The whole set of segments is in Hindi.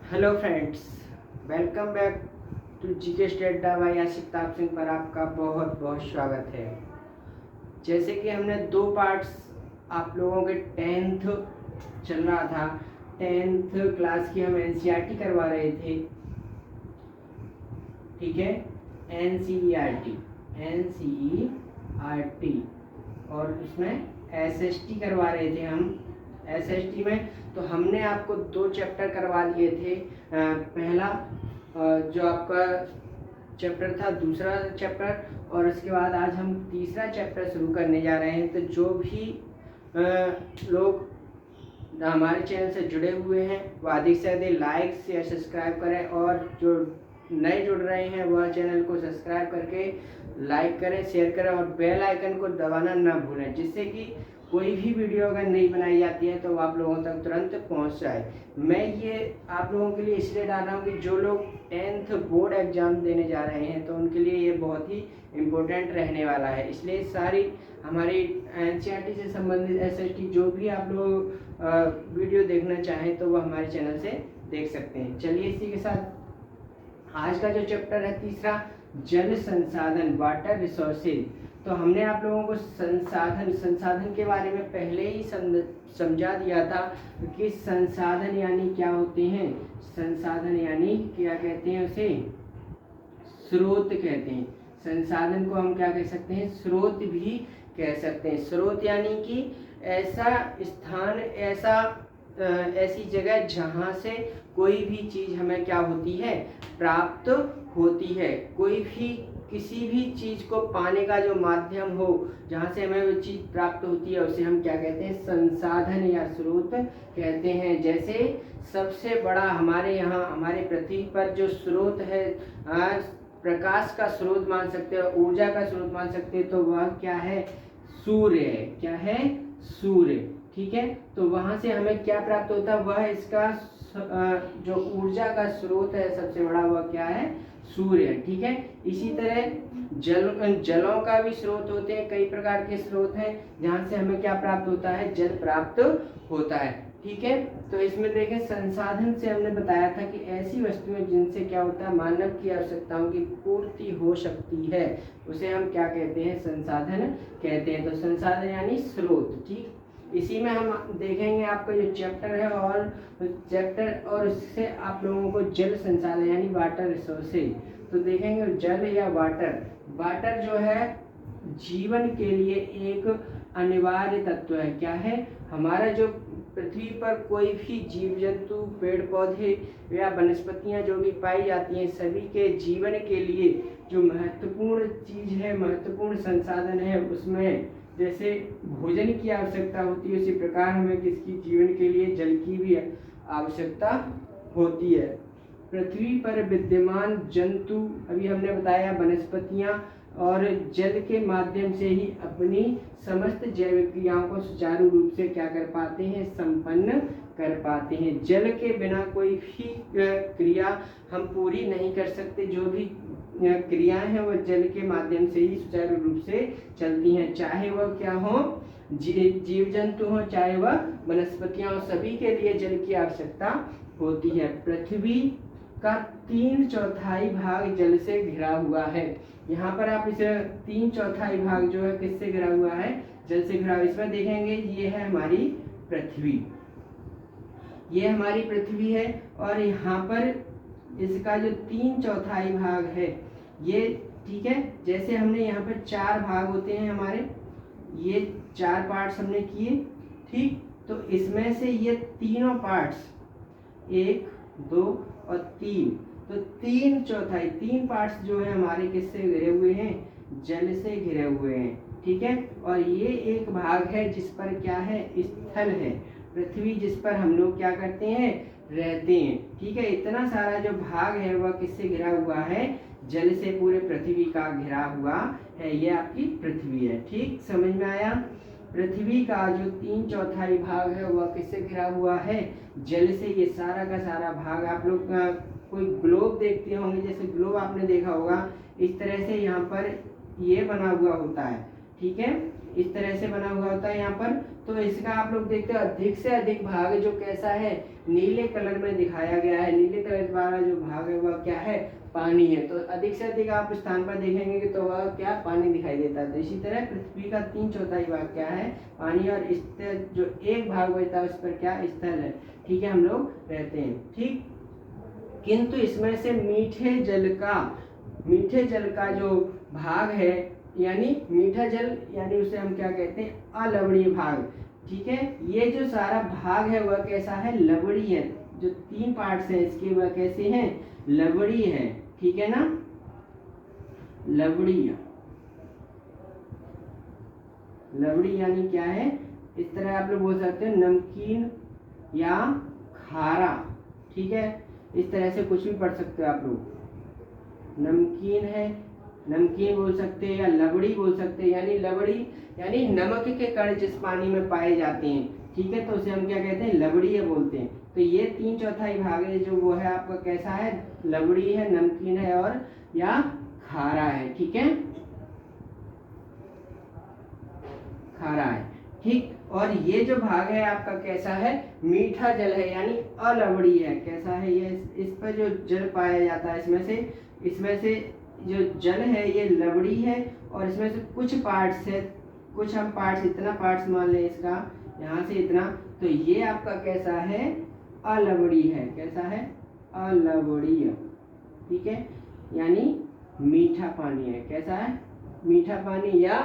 Hello friends, welcome back to GK state by Ashitab Singh पर आपका बहुत बहुत स्वागत है। जैसे कि हमने दो पार्ट्स आप लोगों के 10th चल रहा था, 10th क्लास की हम एनसीईआरटी करवा रहे थे, ठीक है। एनसीईआरटी और उसमें एसएसटी करवा रहे थे हम। एसएसटी में तो हमने आपको दो चैप्टर करवा दिए थे। पहला जो आपका चैप्टर था, दूसरा चैप्टर, और उसके बाद आज हम तीसरा चैप्टर शुरू करने जा रहे हैं। तो जो भी लोग हमारे चैनल से जुड़े हुए हैं वो अधिक से अधिक लाइक शेयर सब्सक्राइब करें, और जो नए जुड़ रहे हैं वह चैनल को सब्सक्राइब करके लाइक करें, शेयर करें और बेल आइकन को दबाना ना भूलें, जिससे कि कोई भी वीडियो अगर नई बनाई जाती है तो आप लोगों तक तुरंत पहुंच जाए। मैं ये आप लोगों के लिए इसलिए डाल रहा हूँ कि जो लोग 10th बोर्ड एग्जाम देने जा रहे हैं तो उनके लिए ये बहुत ही इम्पोर्टेंट रहने वाला है। इसलिए सारी हमारी एनसीईआरटी से संबंधित एसएसटी जो भी आप लोग वीडियो देखना चाहें तो वह हमारे चैनल से देख सकते हैं। चलिए इसी के साथ आज का जो चैप्टर है तीसरा, जल संसाधन, वाटर रिसोर्सेज। तो हमने आप लोगों को संसाधन के बारे में पहले ही समझा दिया था कि संसाधन यानी क्या होते हैं। संसाधन यानी क्या कहते हैं, उसे स्रोत कहते हैं। संसाधन को हम क्या कह सकते हैं, स्रोत भी कह सकते हैं। स्रोत यानी कि ऐसा स्थान, ऐसी जगह जहाँ से कोई भी चीज़ हमें क्या होती है, प्राप्त होती है। कोई भी किसी भी चीज़ को पाने का जो माध्यम हो, जहाँ से हमें वो चीज़ प्राप्त होती है, उसे हम क्या कहते हैं, संसाधन या स्रोत कहते हैं। जैसे सबसे बड़ा हमारे यहाँ हमारे पृथ्वी पर जो स्रोत है, प्रकाश का स्रोत मान सकते हैं, ऊर्जा का स्रोत मान सकते हैं, तो वह क्या है, सूर्य है। क्या है, सूर्य, ठीक है। तो वहां से हमें क्या प्राप्त होता है, वह इसका जो ऊर्जा का स्रोत है सबसे बड़ा, वह क्या है, सूर्य है, ठीक है। इसी तरह जलों का भी स्रोत होते हैं, कई प्रकार के स्रोत हैं जहाँ से हमें क्या प्राप्त होता है, जल प्राप्त होता है, ठीक है। तो इसमें देखें, संसाधन से हमने बताया था कि ऐसी वस्तुएं जिनसे क्या होता है, मानव की आवश्यकताओं की पूर्ति हो सकती है, उसे हम क्या कहते हैं, संसाधन कहते हैं। तो संसाधन यानी स्रोत, ठीक। इसी में हम देखेंगे आपका जो चैप्टर है और उससे आप लोगों को जल संसाधन यानी वाटर रिसोर्सेज। तो देखेंगे जल या वाटर जो है जीवन के लिए एक अनिवार्य तत्व है। क्या है, हमारा जो पृथ्वी पर कोई भी जीव जंतु, पेड़ पौधे या वनस्पतियां जो भी पाई जाती हैं, सभी के जीवन के लिए जो महत्वपूर्ण चीज है, महत्वपूर्ण संसाधन है, उसमें जैसे भोजन की आवश्यकता होती है, उसी प्रकार हमें किसकी जीवन के लिए जल की भी आवश्यकता होती है। पृथ्वी पर विद्यमान जंतु, अभी हमने बताया, वनस्पतियां और जल के माध्यम से ही अपनी समस्त जैविक क्रियाओं को सुचारू रूप से क्या कर पाते हैं, संपन्न कर पाते हैं। जल के बिना कोई भी क्रिया हम पूरी नहीं कर सकते। जो भी क्रियाएं हैं वह जल के माध्यम से ही सुचारू रूप से चलती हैं, चाहे वह क्या हो, जीव जंतु हो, चाहे वह वनस्पतियां हो, सभी के लिए जल की आवश्यकता होती है। पृथ्वी का 3/4 भाग जल से घिरा हुआ है। यहाँ पर आप इसे 3/4 भाग जो है किससे घिरा हुआ है, जल से घिरा हुआ। इसमें देखेंगे ये है हमारी पृथ्वी, ये हमारी पृथ्वी है, और यहाँ पर इसका जो 3/4 भाग है ये, ठीक है। जैसे हमने यहाँ पर 4 भाग होते हैं हमारे, ये 4 पार्ट्स हमने किए, ठीक। तो इसमें से ये तीनों पार्ट्स, 1, 2 और 3, तो 3 पार्ट्स जो है हमारे किससे घिरे हुए हैं, जल से घिरे हुए हैं, ठीक है। और ये एक भाग है जिस पर क्या है, स्थल है, पृथ्वी, जिस पर हम लोग क्या करते हैं, रहते हैं, ठीक है। इतना सारा जो भाग है वह किससे घिरा हुआ है, जल से पूरे पृथ्वी का घिरा हुआ है। ये आपकी पृथ्वी है, ठीक, समझ में आया। पृथ्वी का जो 3/4 भाग है वह किससे घिरा हुआ है, जल से। ये सारा का सारा भाग, आप लोग कोई ग्लोब देखते होंगे, जैसे ग्लोब आपने देखा होगा, इस तरह से यहाँ पर ये बना हुआ होता है, ठीक है। इस तरह से बना हुआ होता है यहाँ पर। तो इसका आप लोग देखते हो अधिक से अधिक भाग जो कैसा है, नीले कलर में दिखाया गया है। नीले कलर वाला जो भाग है वह क्या है, पानी है। तो अधिक से अधिक आप स्थान पर देखेंगे कि तो वह क्या, पानी दिखाई देता है। तो इसी तरह पृथ्वी का 3/4 भाग क्या है, पानी, और स्थल जो एक भाग बचता है उस पर क्या, स्थल है। ठीक है, हम लोग रहते हैं। ठीक, किंतु इसमें से मीठे जल का जो भाग है, यानी मीठा जल, यानी उसे हम क्या कहते हैं, अलवणीय भाग। ठीक है, ये जो सारा भाग है वह कैसा है, लवणीय है। जो 3 पार्ट्स हैं इसके वह कैसे हैं, लवणीय है। ठीक है ना, लवणीय यानी क्या है, इस तरह आप लोग बोल सकते हैं नमकीन या खारा। ठीक है, इस तरह से कुछ भी पढ़ सकते हो आप लोग। नमकीन है, नमकीन बोल सकते हैं, या लवड़ी बोल सकते हैं। यानी लवड़ी यानी नमक के कण जिस पानी में पाए जाते हैं, ठीक है, तो उसे हम क्या कहते हैं, लवड़ीय बोलते हैं। तो ये 3/4 भाग है जो वो है आपका कैसा है, लवड़ी है, नमकीन है और या खारा है। ठीक है, खारा है। ठीक, और ये जो भाग है आपका कैसा है, मीठा जल है, यानी अलवड़ी है। कैसा है ये, इस पर जो जल पाया जाता है, इसमें से जो जल है ये लवड़ी है, और इसमें से कुछ पार्ट्स है, कुछ हम पार्ट्स, इतना पार्ट्स मान लें इसका, यहाँ से इतना, तो ये आपका कैसा है, अलवड़ी है। कैसा है, अलवड़ीय। ठीक है, यानी मीठा पानी है। कैसा है, मीठा पानी या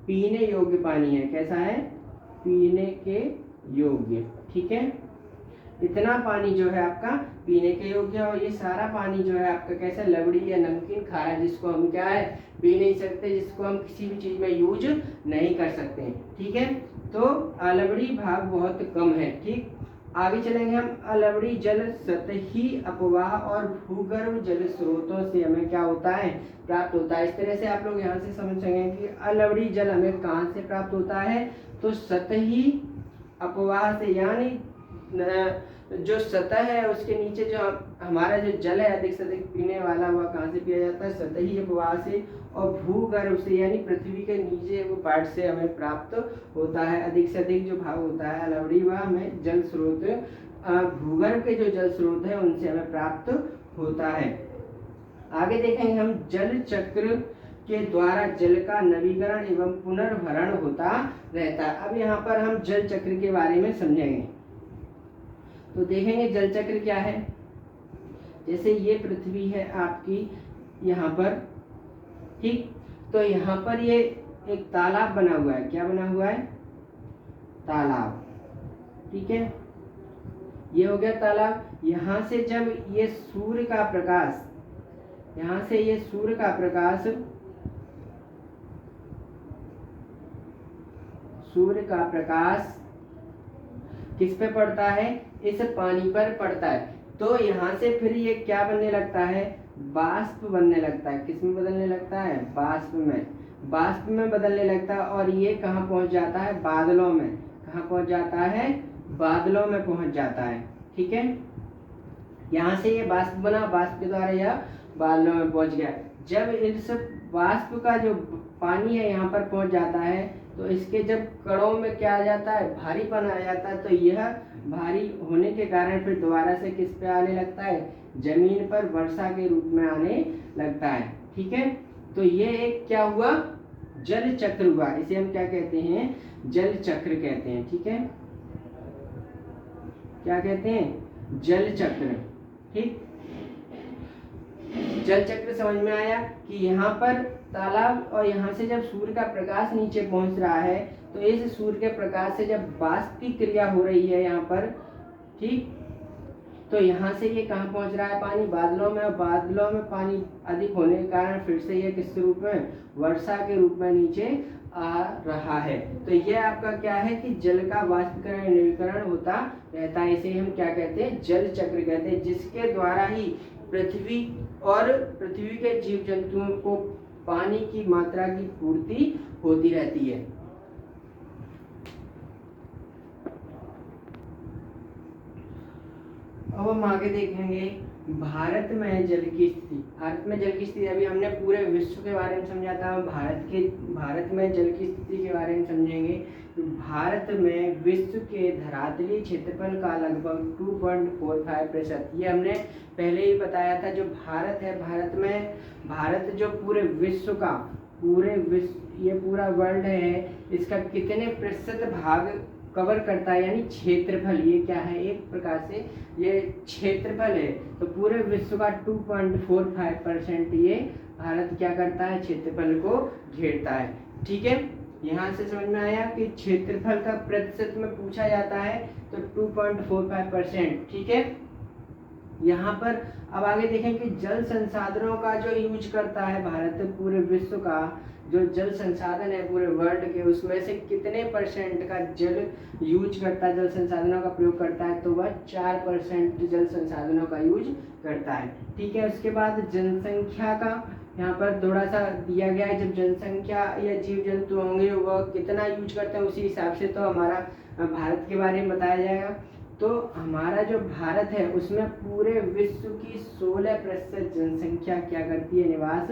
पीने योग्य पानी है। कैसा है, पीने के योग्य। ठीक है, इतना पानी जो है आपका पीने के योग्य, और ये सारा पानी जो है आपका कैसा, लवड़ी या नमकीन खारा, जिसको हम क्या है, पी नहीं सकते, जिसको हम किसी भी चीज में यूज नहीं कर सकते। ठीक है, तो अलवड़ी भाग बहुत कम है। ठीक, आगे चलेंगे हम। अलवड़ी जल सतही अपवाह और भूगर्भ जल स्रोतों से हमें क्या होता है, प्राप्त होता है। इस तरह से आप लोग यहाँ से समझ सकेंगे कि अलवड़ी जल हमें कहाँ से प्राप्त होता है, तो सतही अपवाह से, यानी जो सतह है उसके नीचे जो हमारा जो जल है अधिक से अधिक पीने वाला, वह कहाँ से पिया जाता है, सतही अपवाह से, और भूगर्भ से, यानी पृथ्वी के नीचे वो पार्ट से हमें प्राप्त होता है। अधिक से अधिक जो भाग होता है अलवड़ी, वह हमें जल स्रोत, भूगर्भ के जो जल स्रोत है उनसे हमें प्राप्त होता है। आगे देखेंगे हम, जल चक्र के द्वारा जल का नवीकरण एवं पुनर्भरण होता रहता है। अब यहाँ पर हम जल चक्र के बारे में समझेंगे। तो देखेंगे जल चक्र क्या है। जैसे ये पृथ्वी है आपकी यहाँ पर, ठीक, तो यहाँ पर ये एक तालाब बना हुआ है। क्या बना हुआ है, तालाब। ठीक है, ये हो गया तालाब। यहाँ से जब ये सूर्य का प्रकाश, यहाँ से ये सूर्य का प्रकाश किस पे पड़ता है, इस पानी पर पड़ता है। तो यहाँ से फिर ये क्या बनने लगता है, बाष्प बनने लगता है। किस में बदलने लगता है, बाष्प में बदलने लगता है। और ये कहाँ पहुँच जाता है, बादलों में। कहाँ पहुँच जाता है, बादलों में पहुँच जाता है। ठीक है, यहाँ से ये बाष्प बना, बाष्प के द्वारा यह बादलों में पहुँच गया। जब इस बाष्प का जो पानी है यहाँ पर पहुँच जाता है, तो इसके जब कणों में क्या आ जाता है, भारीपन आ जाता है। तो यह भारी होने के कारण फिर दोबारा से किस पे आने लगता है, जमीन पर वर्षा के रूप में आने लगता है। ठीक है, तो ये एक क्या हुआ, जल चक्र हुआ। इसे हम क्या कहते हैं, जल चक्र कहते हैं। ठीक है, क्या कहते हैं, जल चक्र। ठीक, जल चक्र समझ में आया कि यहाँ पर तालाब, और यहाँ से जब सूर्य का प्रकाश नीचे पहुँच रहा है, तो इस सूर्य के प्रकाश से जब बाष्प की क्रिया हो रही है यहाँ पर, ठीक, तो यहाँ से ये कहाँ पहुँच रहा है, पानी बादलों में, और बादलों में पानी अधिक होने के कारण फिर से ये किस रूप में, वर्षा के रूप में नीचे आ रहा है। तो ये आपका क्या है कि जल का वाष्पीकरण नवीकरण होता रहता है। इसे हम क्या कहते हैं, जल चक्र कहते हैं, जिसके द्वारा ही पृथ्वी और पृथ्वी के जीव जंतुओं को पानी की मात्रा की पूर्ति होती रहती है। अब हम आगे देखेंगे भारत में जल की स्थिति, भारत में जल की स्थिति, अभी हमने पूरे विश्व के बारे में समझा था, भारत में जल की स्थिति के बारे में समझेंगे। भारत में विश्व के धरातलीय क्षेत्रफल का लगभग 2.45%, ये हमने पहले ही बताया था। जो भारत है, भारत जो पूरे विश्व का, ये पूरा वर्ल्ड है, इसका कितने प्रतिशत भाग कवर करता है, यानी क्षेत्रफल, ये क्या है, एक प्रकार से ये क्षेत्रफल है। तो पूरे विश्व का 2.45% ये भारत क्या करता है, क्षेत्रफल को घेरता है। ठीक है, यहाँ से समझ में आया कि क्षेत्रफल का प्रतिशत में पूछा जाता है तो 2.45%। ठीक है, यहाँ पर अब आगे देखें कि जल संसाधनों का जो यूज करता है भारत, पूरे विश्व का जो जल संसाधन है पूरे वर्ल्ड के, उसमें से कितने % का जल यूज करता है, जल संसाधनों का प्रयोग करता है, तो वह 4% जल संसाधनों का यूज करता है। ठीक है, उसके बाद जनसंख्या का यहाँ पर थोड़ा सा दिया गया है, जब जनसंख्या या जीव जंतु होंगे वह कितना यूज करते हैं, उसी हिसाब से तो हमारा भारत के बारे में बताया जाएगा। तो हमारा जो भारत है उसमें पूरे विश्व की 16% जनसंख्या क्या करती है, निवास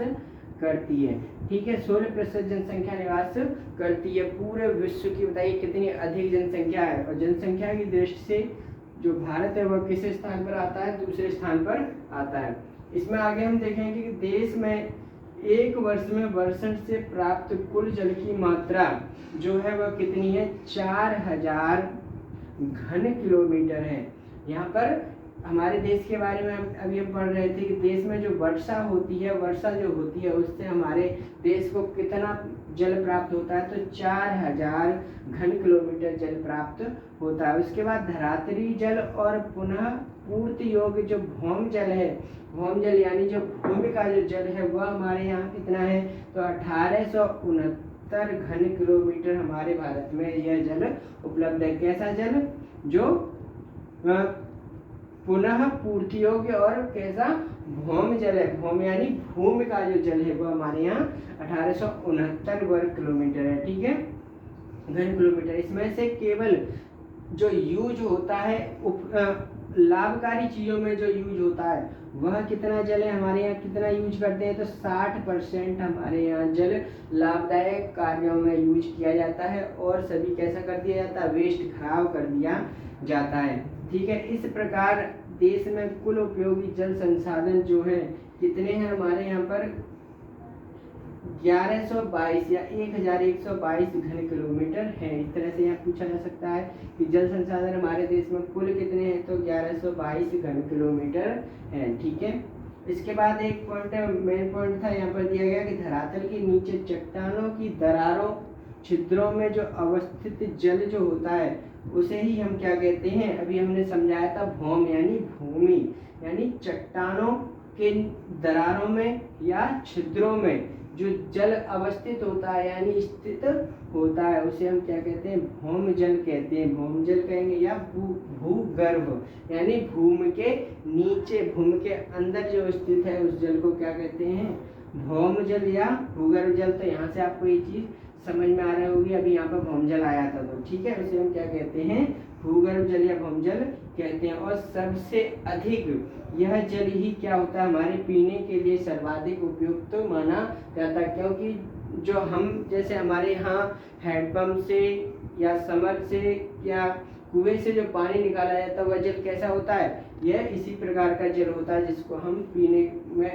करती है। ठीक है, 16% जनसंख्या निवास करती है पूरे विश्व की। बताइए कितनी अधिक जनसंख्या है, और जनसंख्या की दृष्टि से जो भारत है वह किस स्थान पर आता है, दूसरे स्थान पर आता है। इसमें आगे हम देखेंगे कि देश में एक वर्ष में वर्षण से प्राप्त कुल जल की मात्रा जो है वह कितनी है, 4000 घन किलोमीटर है। यहाँ पर हमारे देश के बारे में हम अभी हम पढ़ रहे थे कि देश में जो वर्षा जो होती है उससे हमारे देश को कितना जल प्राप्त होता है, तो 4000 घन किलोमीटर जल प्राप्त होता है। उसके बाद धरातलीय जल और पुनः पूर्ति योग्य जो भौम जल है, भौम जल यानी जो भूमि का जो जल है वह हमारे यहाँ कितना है, तो 1869 घन किलोमीटर हमारे भारत में यह जल उपलब्ध है। कैसा जल, जो पुनः पूर्ति योग्य और कैसा, भौम जल है, भौम यानी भूमि का जो जल है वह हमारे यहाँ 1869 वर्ग किलोमीटर है। ठीक है, घन किलोमीटर। इसमें से केवल जो यूज होता है लाभकारी चीजों में जो यूज होता है वह कितना जल है, हमारे यहाँ कितना यूज करते हैं, तो 60% हमारे यहाँ जल लाभदायक कार्यों में यूज किया जाता है, और सभी कैसा कर दिया जाता है, वेस्ट, खराब कर दिया जाता है। ठीक है, इस प्रकार देश में कुल उपयोगी जल संसाधन जो है कितने हैं, हमारे यहाँ पर 1122 या 1122 घन किलोमीटर है। इस तरह से यहाँ पूछा जा सकता है कि जल संसाधन हमारे देश में कुल कितने हैं, तो 1122 घन किलोमीटर है। ठीक है, इसके बाद एक पॉइंट है, मेन पॉइंट था यहाँ पर दिया गया कि धरातल के नीचे चट्टानों की दरारों, छिद्रों में जो अवस्थित जल जो होता है उसे ही हम क्या कहते हैं, अभी हमने समझाया था, भौम यानी भूमि, यानी चट्टानों के दरारों में या छिद्रों में जो जल अवस्थित होता है यानी स्थित होता है उसे हम क्या कहते हैं, भौम जल कहते हैं, भौम जल कहेंगे, या भूगर्भ यानी भूमि के नीचे, भूमि के अंदर जो स्थित है उस जल को क्या कहते हैं, भौम जल या भूगर्भ जल। तो यहाँ से आपको ये चीज समझ में आ रही होगी, अभी यहाँ पर भौम जल आया था तो ठीक है, उसे हम क्या कहते हैं, भूगर्भ जल या भौम जल कहते हैं। और सबसे अधिक यह जल ही क्या होता है, हमारे पीने के लिए सर्वाधिक उपयुक्त तो माना जाता है, क्योंकि जो हम जैसे हमारे यहाँ हैंडपंप से या समर से या कुएं से जो पानी निकाला जाता है वह जल कैसा होता है, यह इसी प्रकार का जल होता है जिसको हम पीने में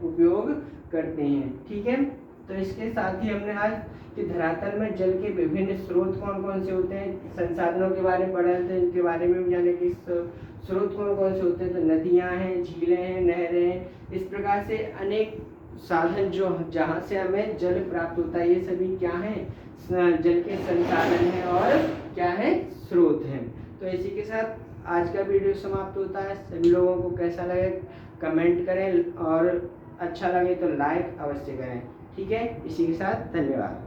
उपयोग करते हैं। ठीक है, तो इसके साथ ही हमने आज कि धरातल में जल के विभिन्न स्रोत कौन कौन से होते हैं, संसाधनों के बारे में पढ़ा थे, इनके बारे में भी जाने कि स्रोत कौन कौन से होते हैं, तो नदियाँ हैं, झीलें हैं, नहरें हैं, इस प्रकार से अनेक साधन जो जहाँ से हमें जल प्राप्त होता है ये सभी क्या हैं, जल के संसाधन हैं और क्या है, स्रोत हैं। तो इसी के साथ आज का वीडियो समाप्त होता है। सभी लोगों को कैसा लगे कमेंट करें और अच्छा लगे तो लाइक अवश्य करें। ठीक है, इसी के साथ धन्यवाद।